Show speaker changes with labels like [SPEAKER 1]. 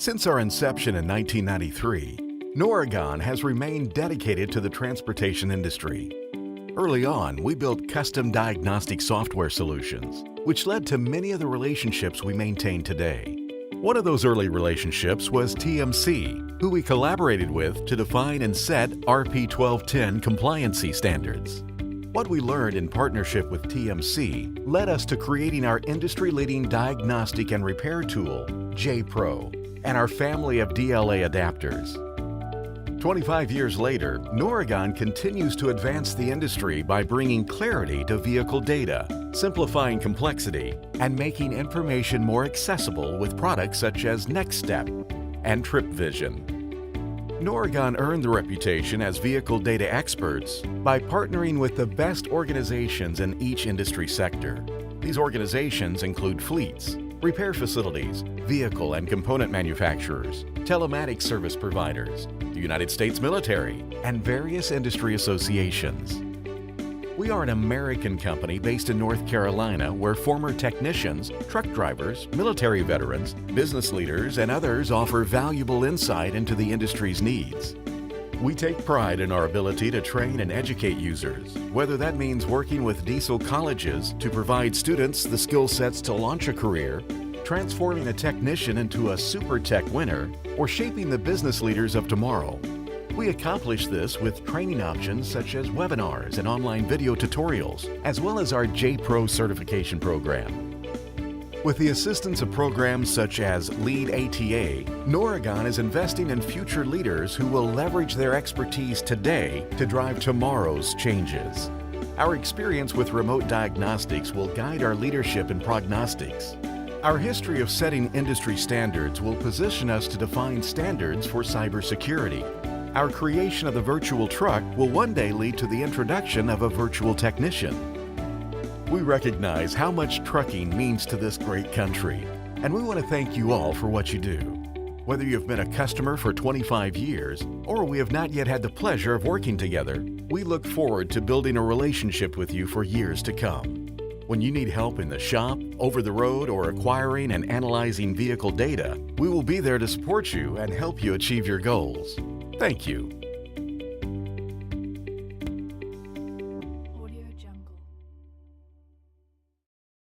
[SPEAKER 1] Since our inception in 1993, Noregon has remained dedicated to the transportation industry. Early on, we built custom diagnostic software solutions, which led to many of the relationships we maintain today. One of those early relationships was TMC, who we collaborated with to define and set RP 1210 compliancy standards. What we learned in partnership with TMC led us to creating our industry-leading diagnostic and repair tool, JPRO, and our family of DLA adapters. 25 years later, Noregon continues to advance the industry by bringing clarity to vehicle data, simplifying complexity, and making information more accessible with products such as NextStep and TripVision. Noregon earned the reputation as vehicle data experts by partnering with the best organizations in each industry sector. These organizations include fleets, repair facilities, vehicle and component manufacturers, telematics service providers, the United States military, and various industry associations. We are an American company based in North Carolina where former technicians, truck drivers, military veterans, business leaders, and others offer valuable insight into the industry's needs. We take pride in our ability to train and educate users, whether that means working with diesel colleges to provide students the skill sets to launch a career, transforming a technician into a super tech winner, or shaping the business leaders of tomorrow. We accomplish this with training options such as webinars and online video tutorials, as well as our JPRO certification program. With the assistance of programs such as Lead ATA, Noregon is investing in future leaders who will leverage their expertise today to drive tomorrow's changes. Our experience with remote diagnostics will guide our leadership in prognostics. Our history of setting industry standards will position us to define standards for cybersecurity. Our creation of the virtual truck will one day lead to the introduction of a virtual technician. We recognize how much trucking means to this great country, and we want to thank you all for what you do. Whether you've been a customer for 25 years or we have not yet had the pleasure of working together, we look forward to building a relationship with you for years to come. When you need help in the shop, over the road, or acquiring and analyzing vehicle data, we will be there to support you and help you achieve your goals. Thank you.